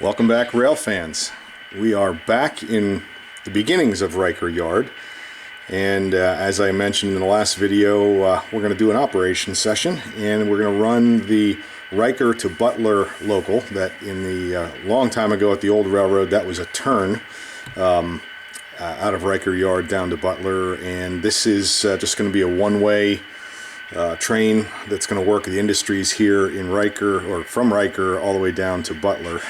Welcome back, rail fans. We are back in the beginnings of Riker Yard, and as I mentioned in the last video, we're going to do an operation session, and we're going to run the Riker to Butler local. That in the long time ago at the old railroad, that was a turn out of Riker Yard down to Butler, and this is just going to be a one-way train that's going to work the industries here in Riker, or from Riker all the way down to Butler.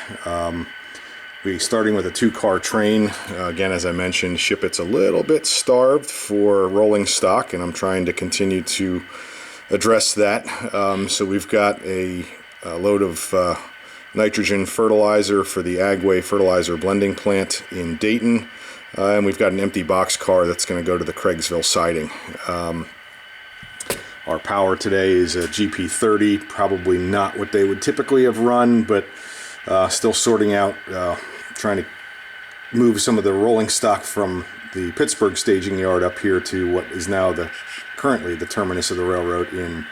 We're starting with a two-car train. Again, as I mentioned, Shippett's a little bit starved for rolling stock, and I'm trying to continue to address that. So we've got a load of nitrogen fertilizer for the Agway fertilizer blending plant in Dayton, and we've got an empty box car that's going to go to the Craigsville siding. Our power today is a GP30, probably not what they would typically have run, but still sorting out, trying to move some of the rolling stock from the Pittsburgh staging yard up here to what is now currently the terminus of the railroad in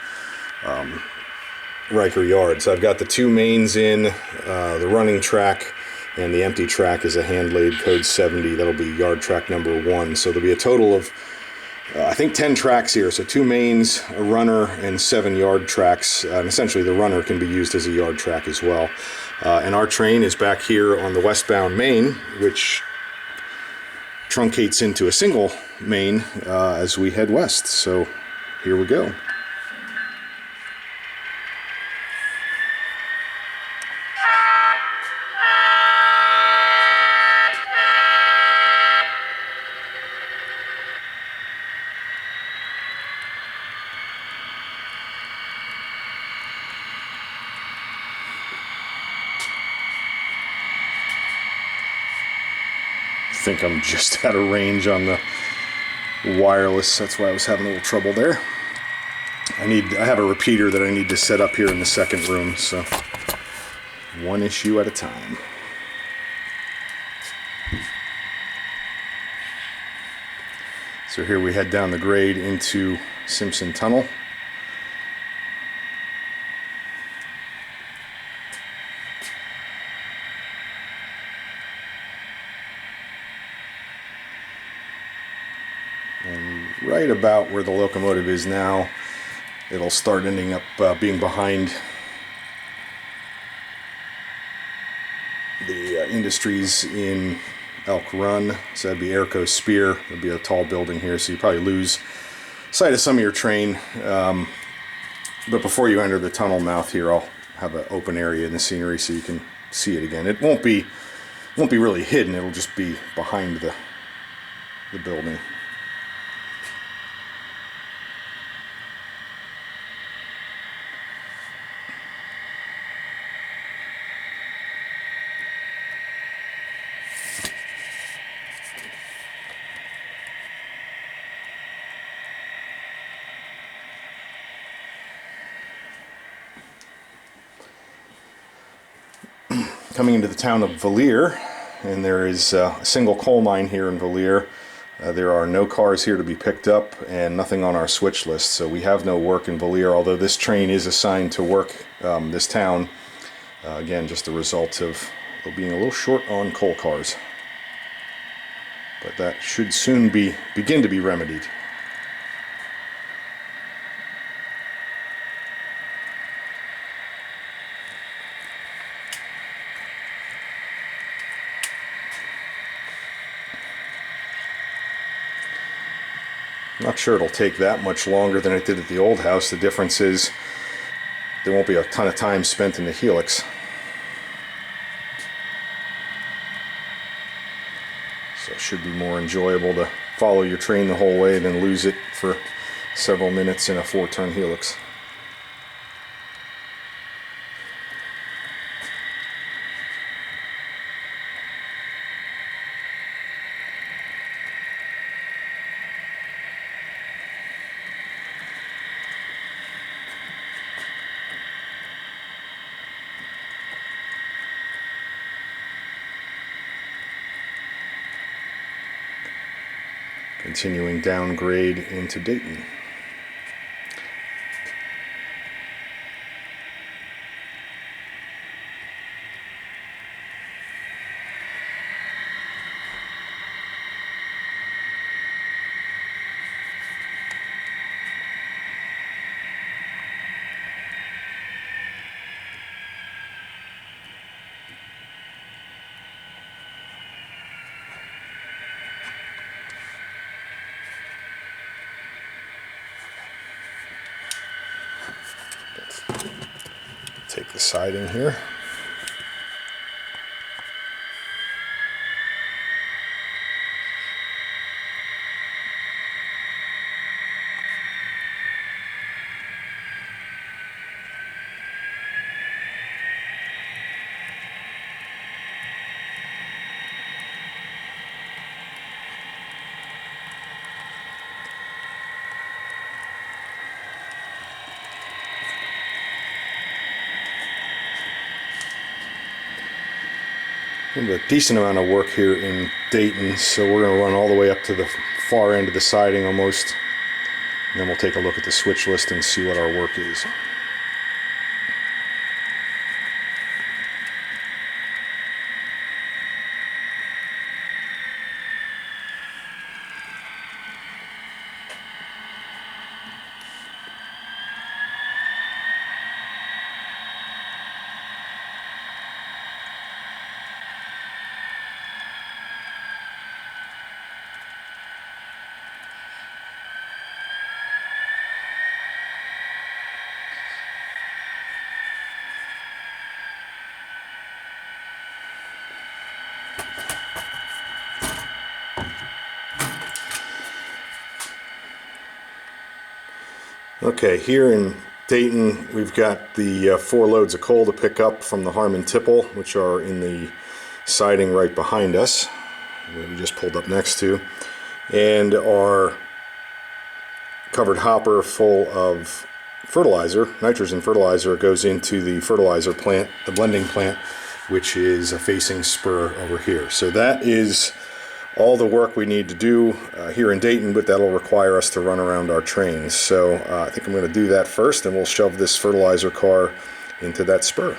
Riker Yard. So I've got the two mains in, the running track, and the empty track is a hand-laid code 70. That'll be yard track number 1. So there'll be a total of I think 10 tracks here, so 2 mains, a runner, and 7 yard tracks. And essentially the runner can be used as a yard track as well. And our train is back here on the westbound main, which truncates into a single main as we head west. So here we go. I think I'm just out of range on the wireless. That's why I was having a little trouble there. I have a repeater that I need to set up here in the second room, so one issue at a time. So here we head down the grade into Simpson Tunnel. And right about where the locomotive is now, it'll start ending up being behind the industries in Elk Run. So that'd be Airco Spear. There'll be a tall building here, so you probably lose sight of some of your train. But before you enter the tunnel mouth here, I'll have an open area in the scenery so you can see it again. It won't be really hidden. It'll just be behind the building. Coming into the town of Valier, and there is a single coal mine here in Valier. There are no cars here to be picked up and nothing on our switch list, so we have no work in Valier, although this train is assigned to work this town. Again, just a result of being a little short on coal cars. But that should soon begin to be remedied. I'm not sure it'll take that much longer than it did at the old house. The difference is there won't be a ton of time spent in the helix. So it should be more enjoyable to follow your train the whole way than lose it for several minutes in a 4-turn helix. Continuing downgrade into Dayton. siding here. We have a decent amount of work here in Dayton, so we're going to run all the way up to the far end of the siding almost, and then we'll take a look at the switch list and see what our work is. Okay, here in Dayton we've got the 4 loads of coal to pick up from the Harmon Tipple, which are in the siding right behind us, that we just pulled up next to, and our covered hopper full of fertilizer, nitrogen fertilizer, goes into the fertilizer plant, the blending plant, which is a facing spur over here. So that is all the work we need to do here in Dayton, but that'll require us to run around our trains. So I think I'm going to do that first, and we'll shove this fertilizer car into that spur.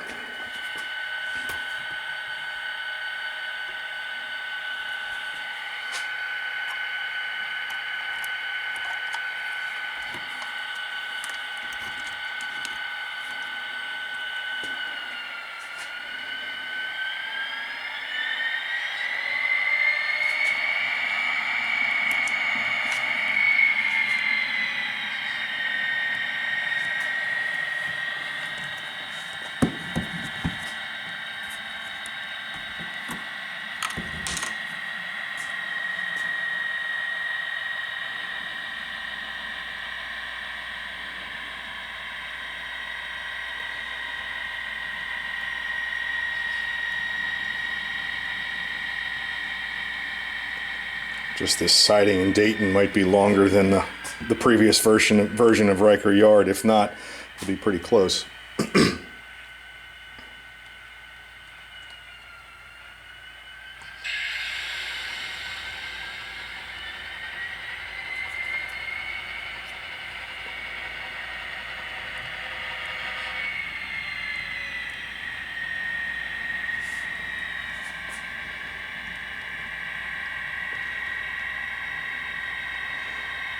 Just this siding in Dayton might be longer than the previous version of Riker Yard. If not, it'll be pretty close.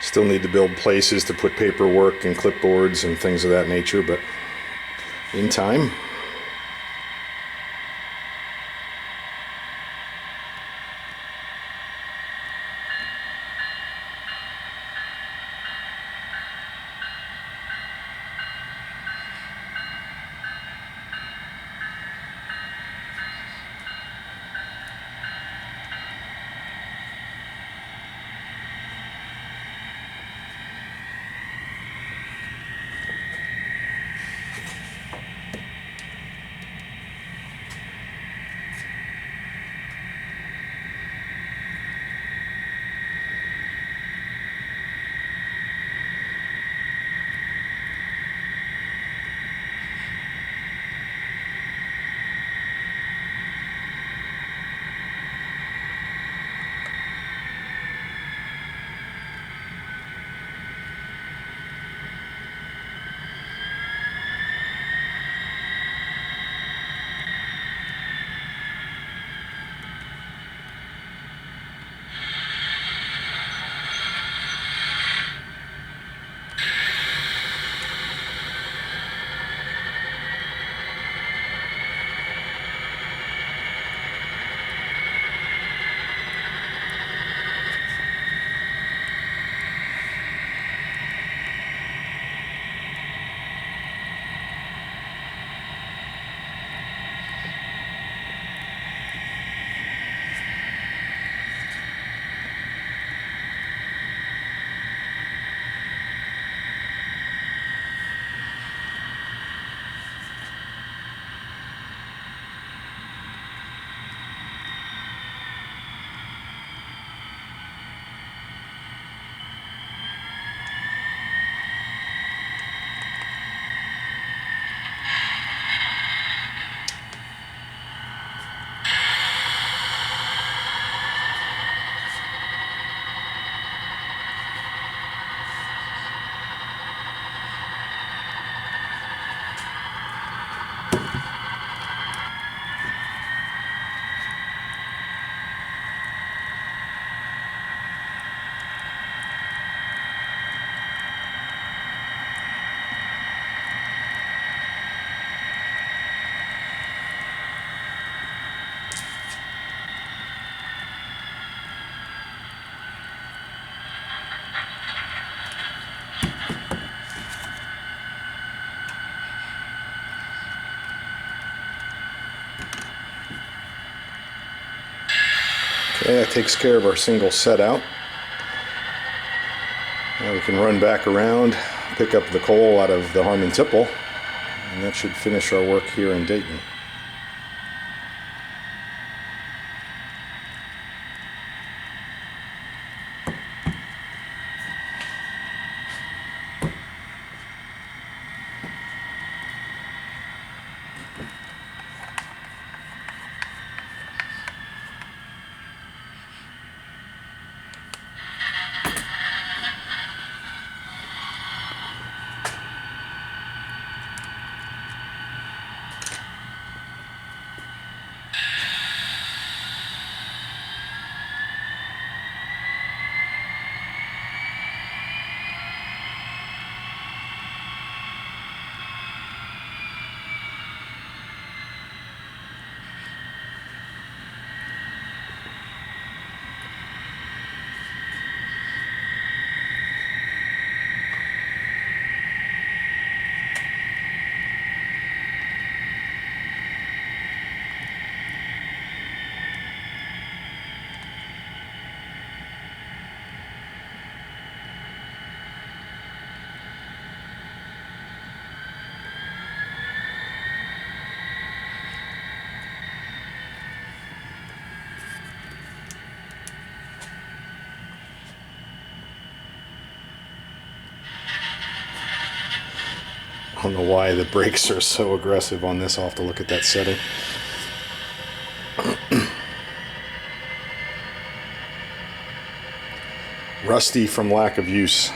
Still need to build places to put paperwork and clipboards and things of that nature, but in time. Okay, that takes care of our single set out. Now we can run back around, pick up the coal out of the Harmon tipple, and that should finish our work here in Dayton. I don't know why the brakes are so aggressive on this. I'll have to look at that setting. Rusty from lack of use.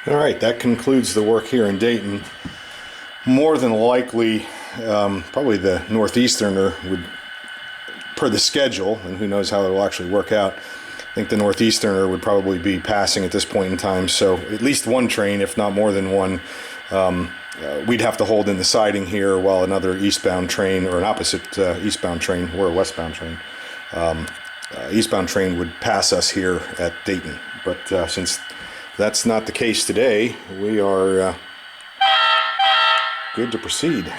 All right, that concludes the work here in Dayton. More than likely, probably the Northeasterner would, per the schedule, and who knows how it will actually work out, I think the Northeasterner would probably be passing at this point in time. So at least one train, if not more than one, we'd have to hold in the siding here while another eastbound train, or an opposite eastbound train, or a westbound train, eastbound train would pass us here at Dayton. But since that's not the case today, we are good to proceed.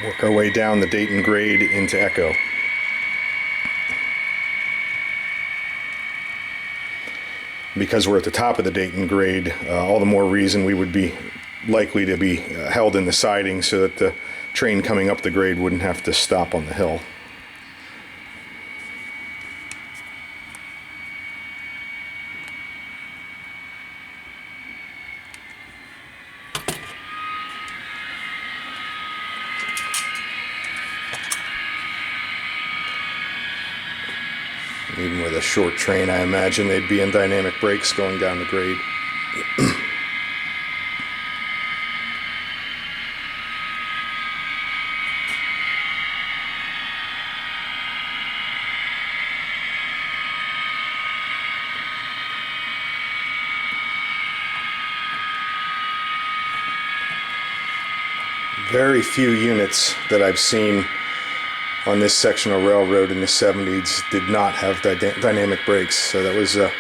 Work our way down the Dayton grade into Echo. Because we're at the top of the Dayton grade, all the more reason we would be likely to be held in the siding so that the train coming up the grade wouldn't have to stop on the hill. Even with a short train, I imagine they'd be in dynamic brakes going down the grade. Very few units that I've seen on this section of railroad in the 70s did not have dynamic brakes, so that was a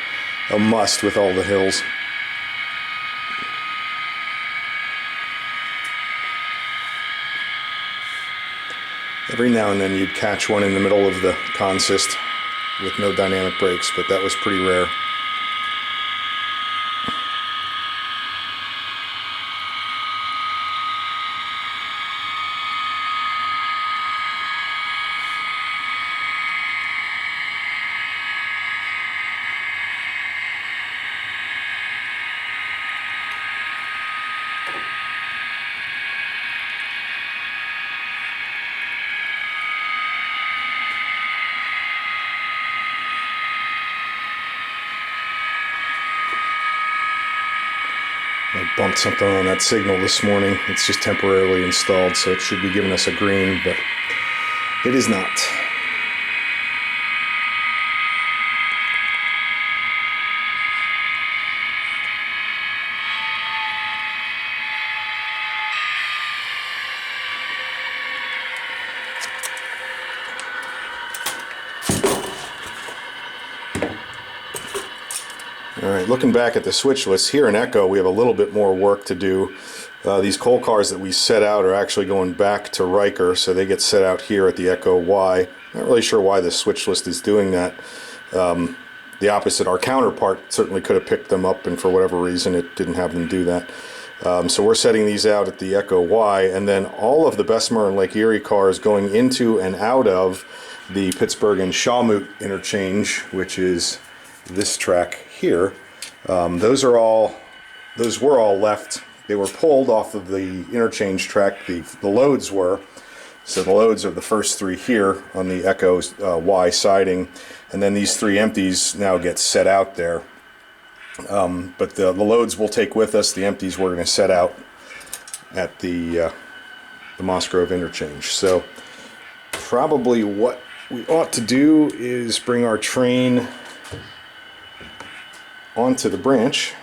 must with all the hills. Every now and then you'd catch one in the middle of the consist with no dynamic brakes, but that was pretty rare. I bumped something on that signal this morning. It's just temporarily installed, so it should be giving us a green, but it is not. All right, looking back at the switch list here in Echo, we have a little bit more work to do. These coal cars that we set out are actually going back to Riker, so they get set out here at the Echo Y. Not really sure why the switch list is doing that. The opposite, our counterpart, certainly could have picked them up, and for whatever reason it didn't have them do that. So we're setting these out at the Echo Y, and then all of the Bessemer and Lake Erie cars going into and out of the Pittsburgh and Shawmut interchange, which is this track here. Those were all left. They were pulled off of the interchange track. The loads were. So the loads are the first three here on the Echo Y siding, and then these three empties now get set out there. But the loads we'll take with us. The empties we're going to set out at the Mosgrove interchange. So probably what we ought to do is bring our train onto the branch.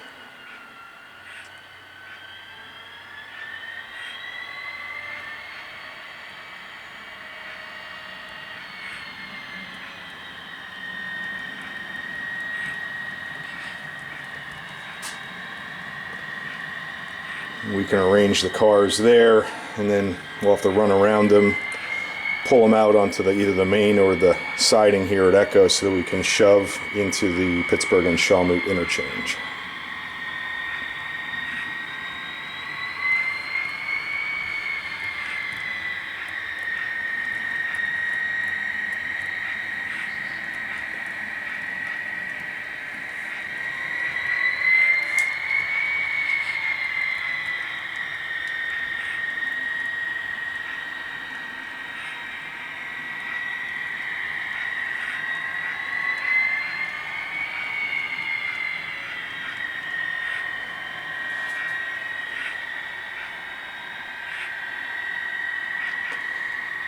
We can arrange the cars there, and then we'll have to run around them, pull them out onto either the main or the siding here at Echo so that we can shove into the Pittsburgh and Shawmut interchange.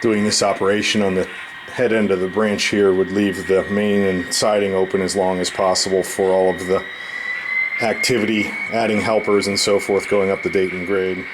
doing this operation on the head end of the branch here would leave the main and siding open as long as possible for all of the activity, adding helpers and so forth going up the Dayton grade.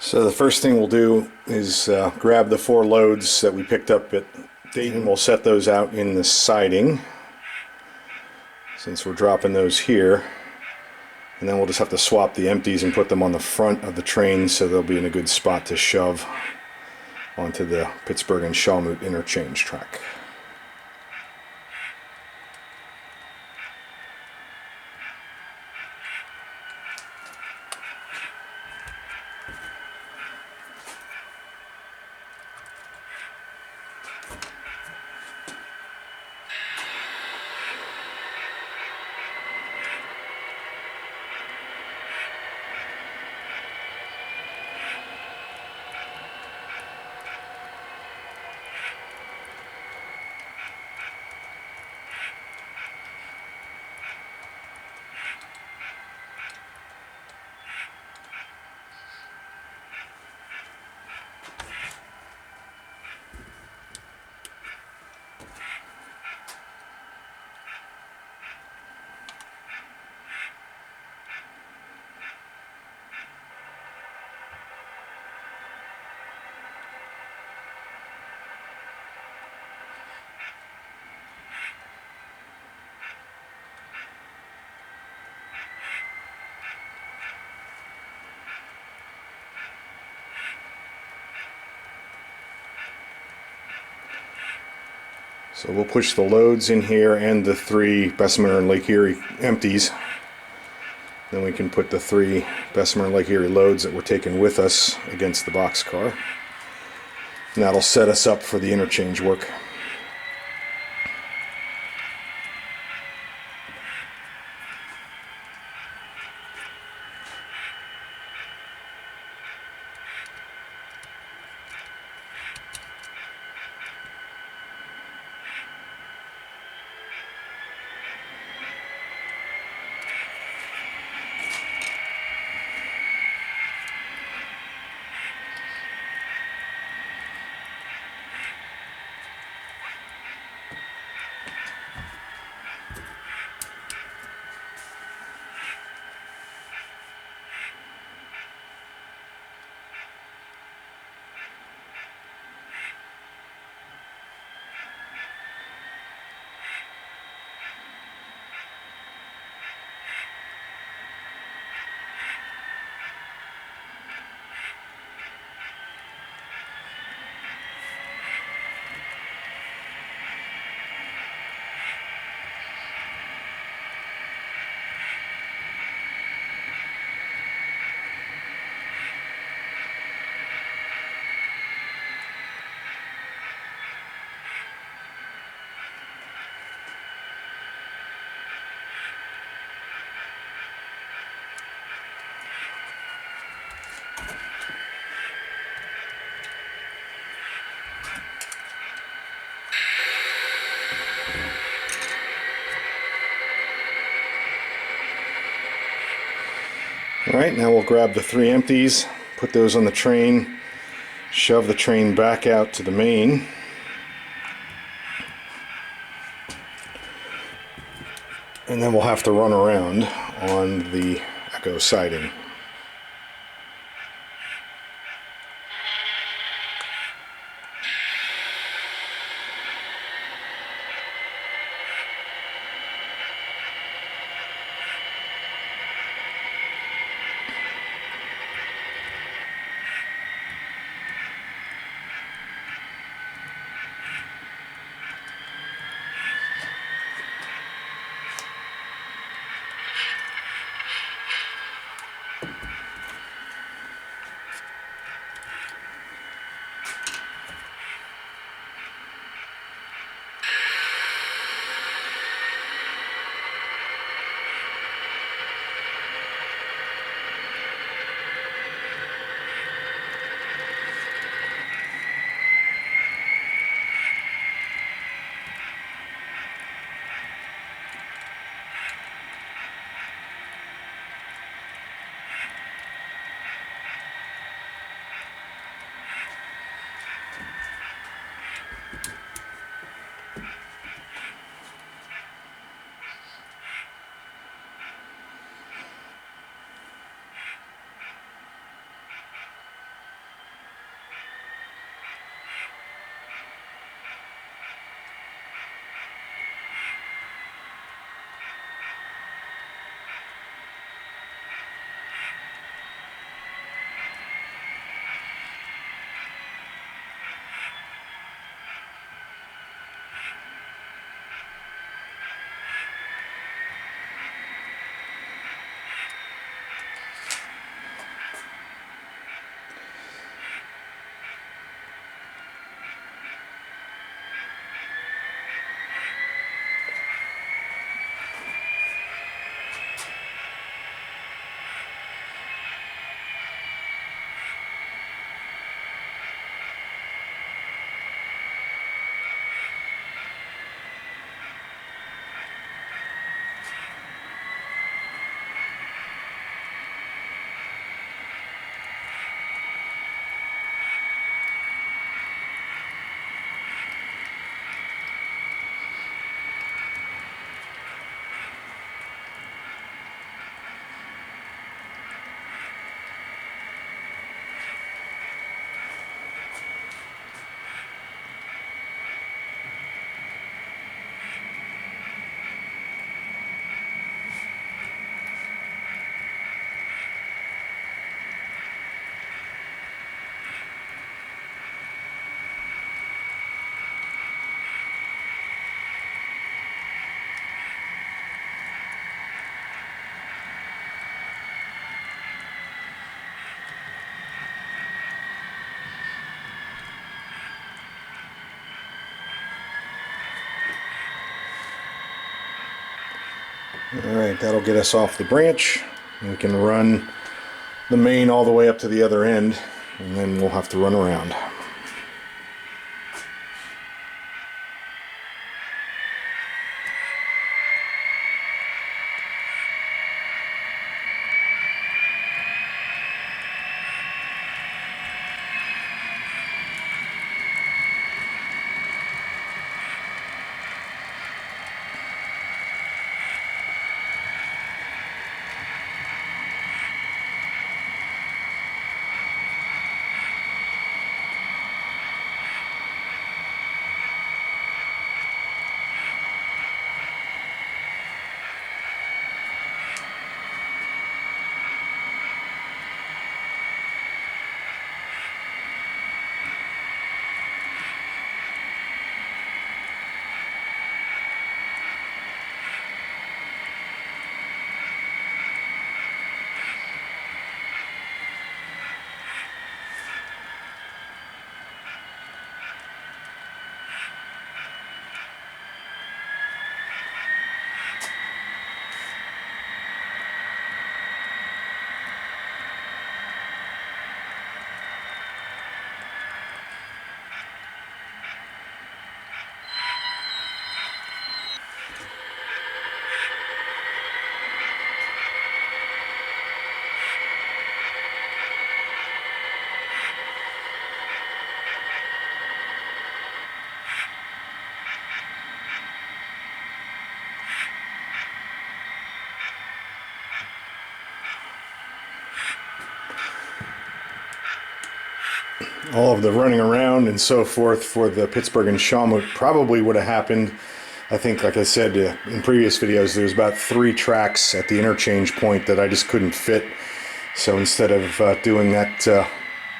So the first thing we'll do is grab the 4 loads that we picked up at Dayton. We'll set those out in the siding, since we're dropping those here. And then we'll just have to swap the empties and put them on the front of the train so they'll be in a good spot to shove onto the Pittsburgh and Shawmut interchange track. So we'll push the loads in here and the 3 Bessemer and Lake Erie empties. Then we can put the 3 Bessemer and Lake Erie loads that we're taking with us against the boxcar. And that'll set us up for the interchange work. Alright, now we'll grab the 3 empties, put those on the train, shove the train back out to the main. And then we'll have to run around on the Echo siding. Alright, that'll get us off the branch. We can run the main all the way up to the other end, and then we'll have to run around. all of the running around and so forth for the Pittsburgh and Shawmut probably would have happened. I think, like I said in previous videos, there's about 3 tracks at the interchange point that I just couldn't fit. So instead of doing that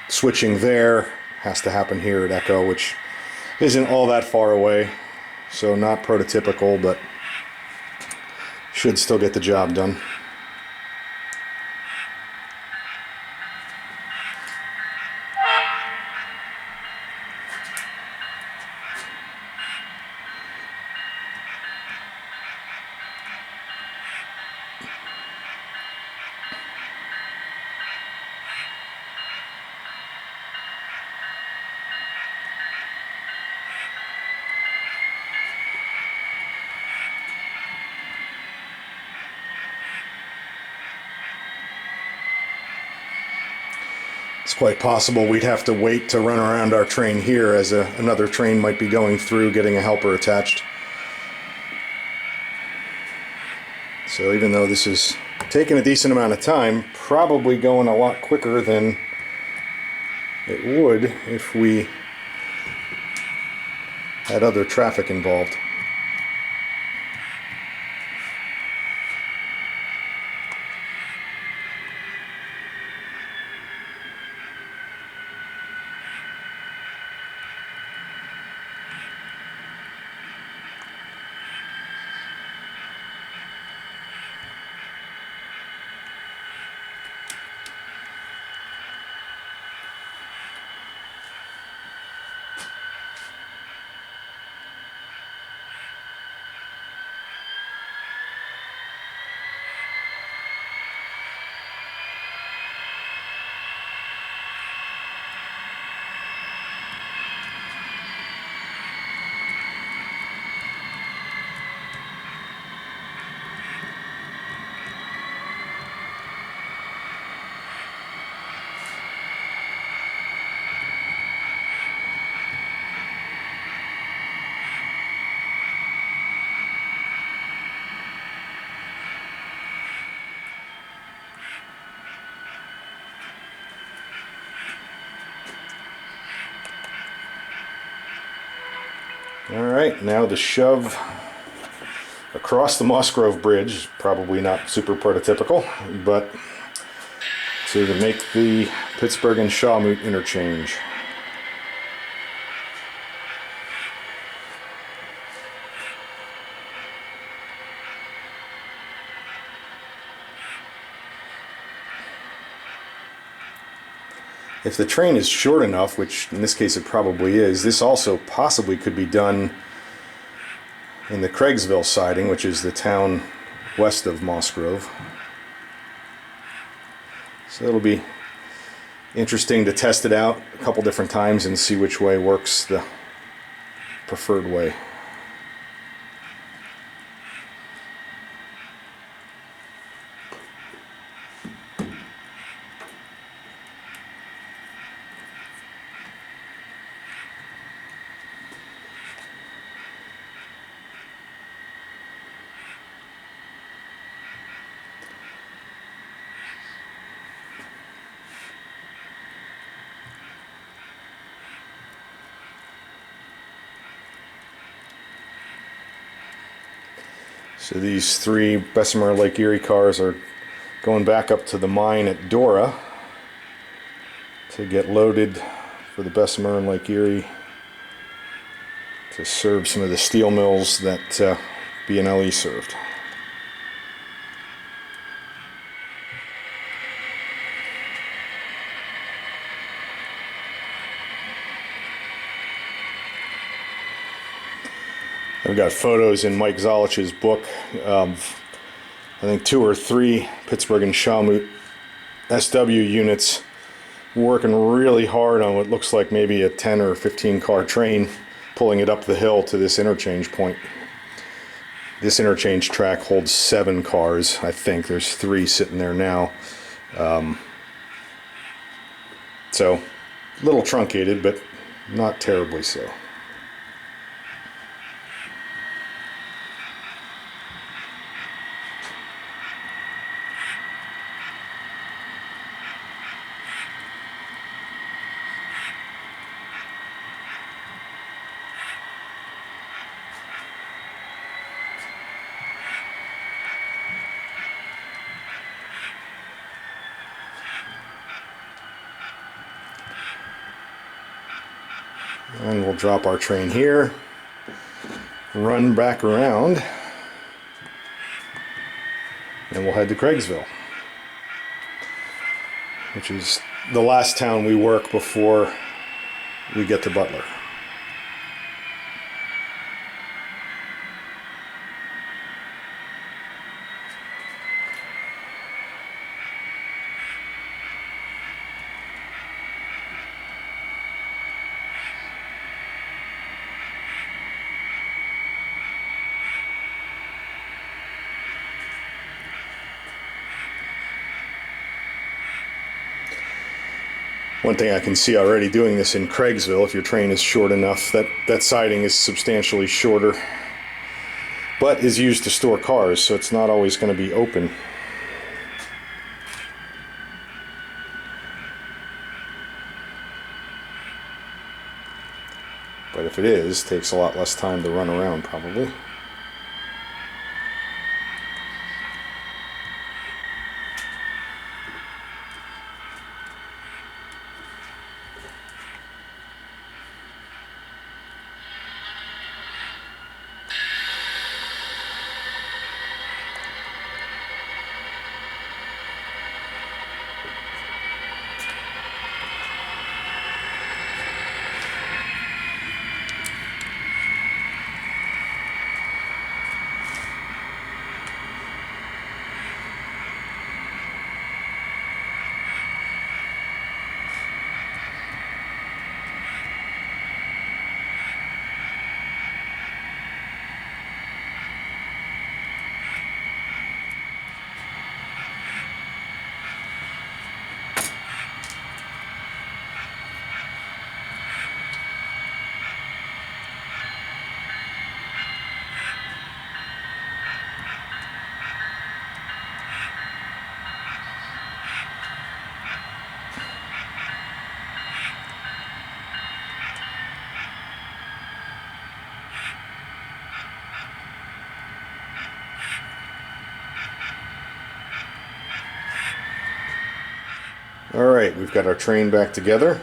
switching there, has to happen here at Echo, which isn't all that far away. So not prototypical, but should still get the job done. It's quite possible we'd have to wait to run around our train here, as another train might be going through getting a helper attached. So even though this is taking a decent amount of time, probably going a lot quicker than it would if we had other traffic involved. Alright, now the shove across the Mosgrove Bridge, probably not super prototypical, but to make the Pittsburgh and Shawmut interchange. If the train is short enough, which in this case it probably is, this also possibly could be done in the Craigsville siding, which is the town west of Mosgrove. So it'll be interesting to test it out a couple different times and see which way works the preferred way. So these 3 Bessemer Lake Erie cars are going back up to the mine at Dora to get loaded for the Bessemer and Lake Erie to serve some of the steel mills that B&LE served. I've got photos in Mike Zolich's book of, I think, 2 or 3 Pittsburgh and Shawmut SW units working really hard on what looks like maybe a 10 or 15 car train, pulling it up the hill to this interchange point. This interchange track holds 7 cars, I think. There's 3 sitting there now. So, a little truncated, but not terribly so. And we'll drop our train here, run back around, and we'll head to Craigsville, which is the last town we work before we get to Butler. One thing I can see already doing this in Craigsville, if your train is short enough, that siding is substantially shorter, but is used to store cars, so it's not always going to be open. But if it is, it takes a lot less time to run around probably. Alright, we've got our train back together.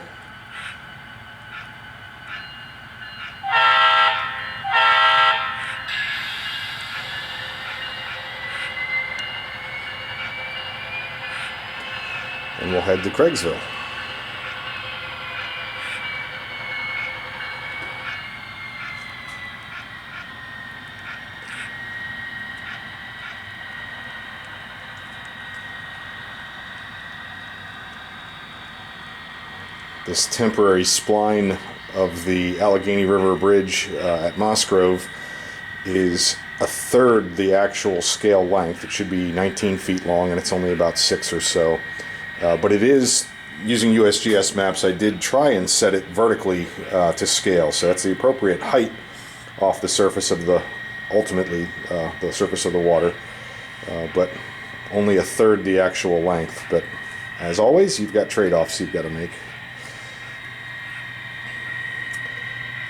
And we'll head to Craigsville. This temporary spline of the Allegheny River Bridge at Mosgrove is a third the actual scale length. It should be 19 feet long, and it's only about 6 or so. But it is, using USGS maps, I did try and set it vertically to scale, so that's the appropriate height off the surface of the, ultimately, the surface of the water, but only a third the actual length. But as always, you've got trade-offs you've got to make.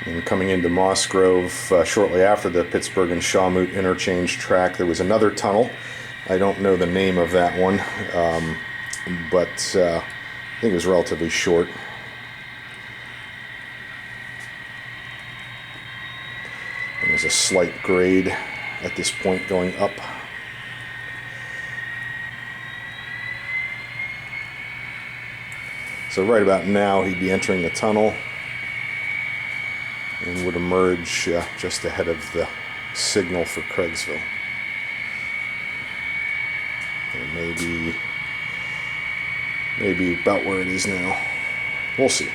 And coming into Mosgrove, shortly after the Pittsburgh and Shawmoot interchange track, there was another tunnel. I don't know the name of that one, but I think it was relatively short. And there's a slight grade at this point going up. So right about now he'd be entering the tunnel and would emerge just ahead of the signal for Craigsville. And maybe about where it is now. We'll see.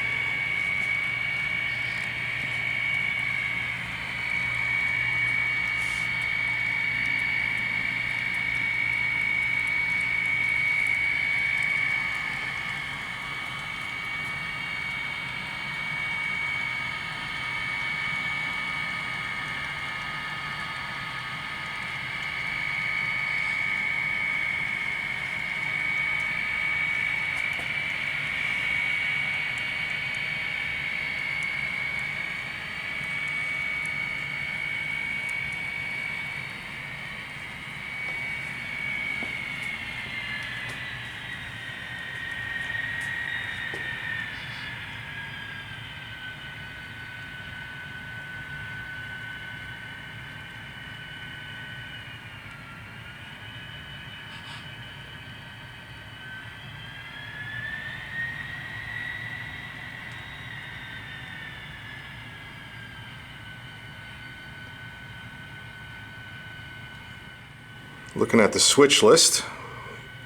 Looking at the switch list,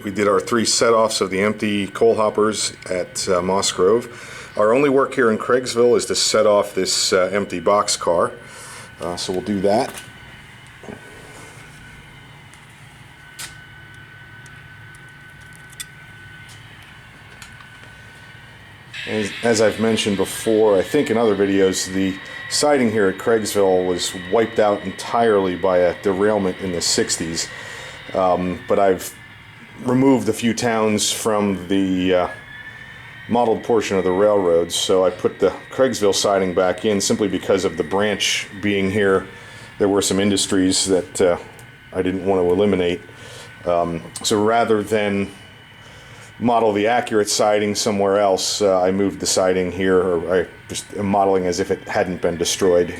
we did our 3 set-offs of the empty coal hoppers at Mosgrove. Our only work here in Craigsville is to set off this empty box car, so we'll do that. As I've mentioned before, I think in other videos, the siding here at Craigsville was wiped out entirely by a derailment in the 60s. But I've removed a few towns from the modeled portion of the railroad, so I put the Craigsville siding back in simply because of the branch being here. There were some industries that I didn't want to eliminate. So rather than model the accurate siding somewhere else, I moved the siding here, or I just am modeling as if it hadn't been destroyed.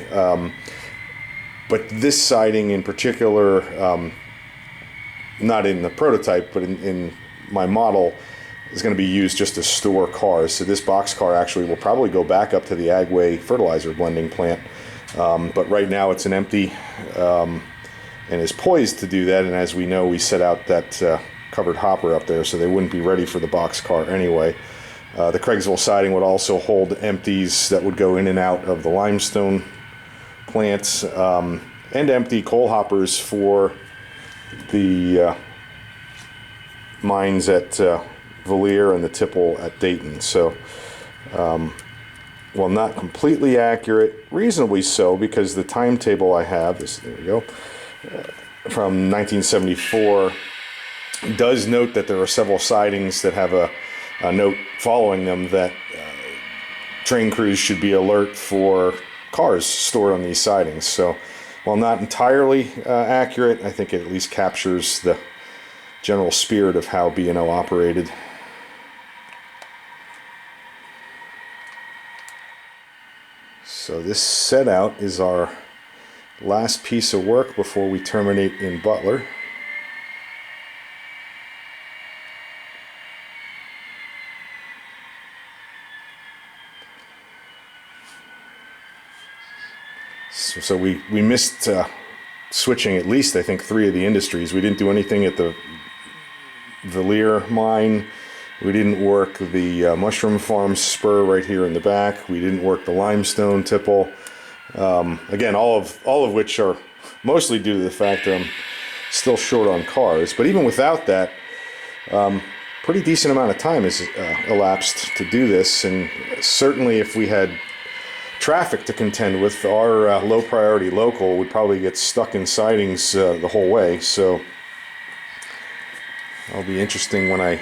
But this siding in particular, not in the prototype, but in my model, is going to be used just to store cars. So this box car actually will probably go back up to the Agway fertilizer blending plant. But right now it's an empty and is poised to do that. And as we know, we set out that covered hopper up there, so they wouldn't be ready for the box car anyway. The Craigsville siding would also hold empties that would go in and out of the limestone plants, and empty coal hoppers for the mines at Valier and the tipple at Dayton. So, well, not completely accurate, reasonably so, because the timetable I have, there we go, from 1974, does note that there are several sidings that have a note following them that train crews should be alert for cars stored on these sidings. So, while not entirely accurate, I think it at least captures the general spirit of how B&O operated. So this set out is our last piece of work before we terminate in Butler. So we missed switching at least, I think, 3 of the industries. We didn't do anything at the Valier mine. We didn't work the mushroom farm spur right here in the back. We didn't work the limestone tipple. Again, all of which are mostly due to the fact that I'm still short on cars. But even without that, pretty decent amount of time has elapsed to do this. And certainly if we had traffic to contend with, our low priority local would probably get stuck in sidings the whole way. So it'll be interesting when I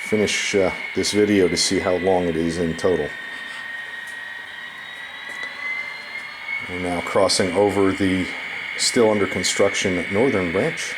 finish this video to see how long it is in total. We're now crossing over the still under construction northern branch.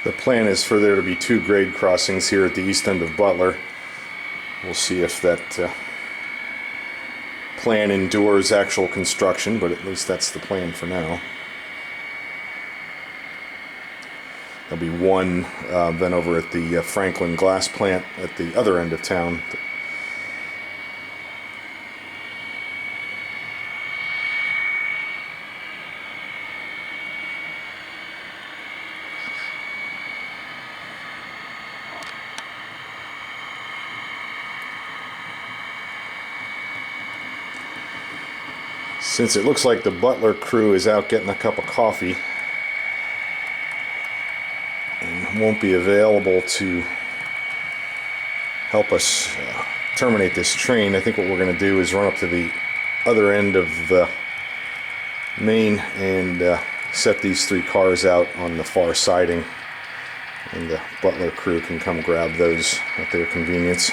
The plan is for there to be 2 grade crossings here at the east end of Butler. We'll see if that plan endures actual construction, but at least that's the plan for now. There'll be one then over at the Franklin glass plant at the other end of town. Since it looks like the Butler crew is out getting a cup of coffee and won't be available to help us terminate this train, I think what we're going to do is run up to the other end of the main and set these 3 cars out on the far siding, and the Butler crew can come grab those at their convenience.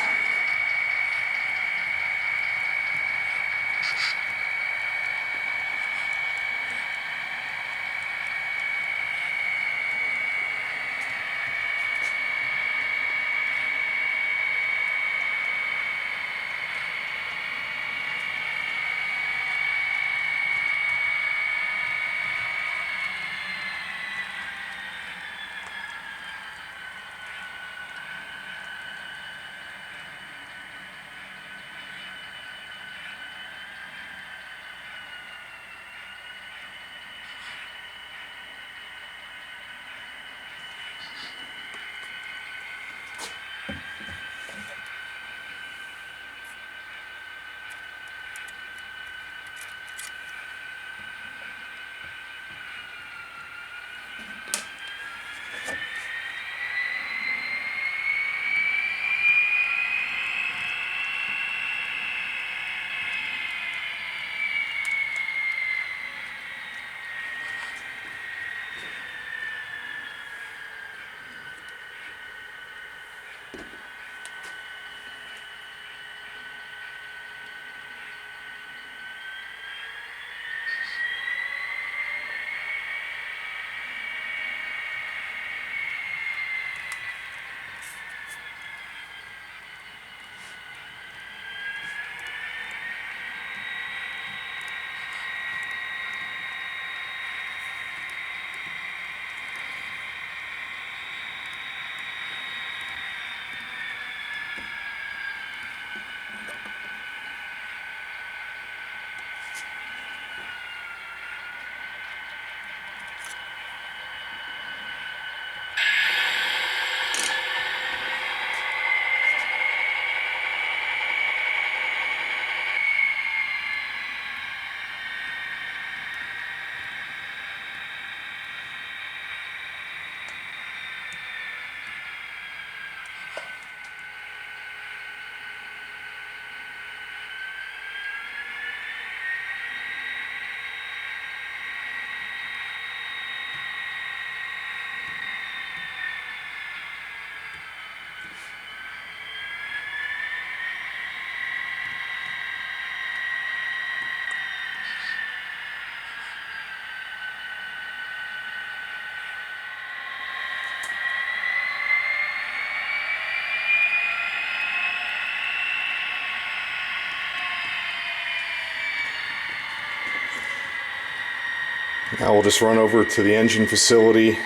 Now we'll just run over to the engine facility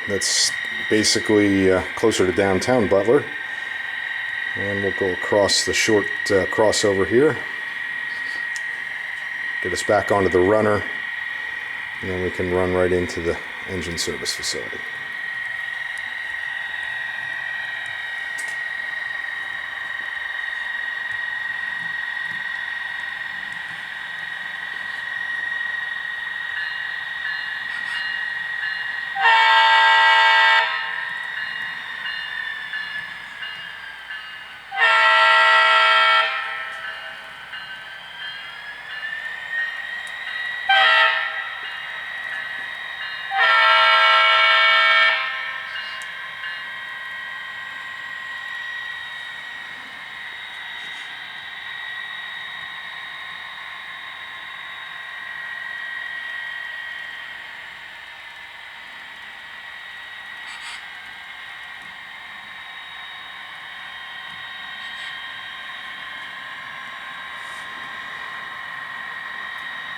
that's basically closer to downtown Butler, and we'll go across the short crossover here, get us back onto the runner, and then we can run right into the engine service facility.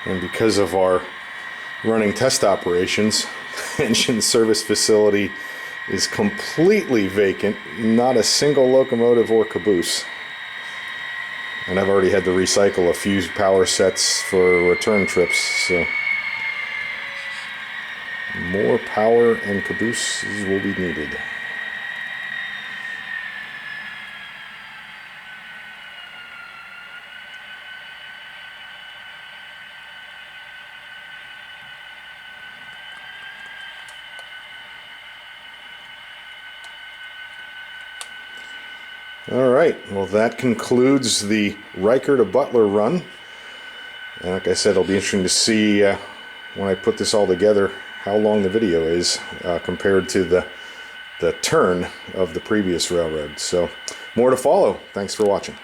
And because of our running test operations, the engine service facility is completely vacant, not a single locomotive or caboose. And I've already had to recycle a few power sets for return trips, so more power and cabooses will be needed. All right, well, that concludes the Riker to Butler run. And like I said, it'll be interesting to see when I put this all together how long the video is compared to the turn of the previous railroad. So more to follow. Thanks for watching.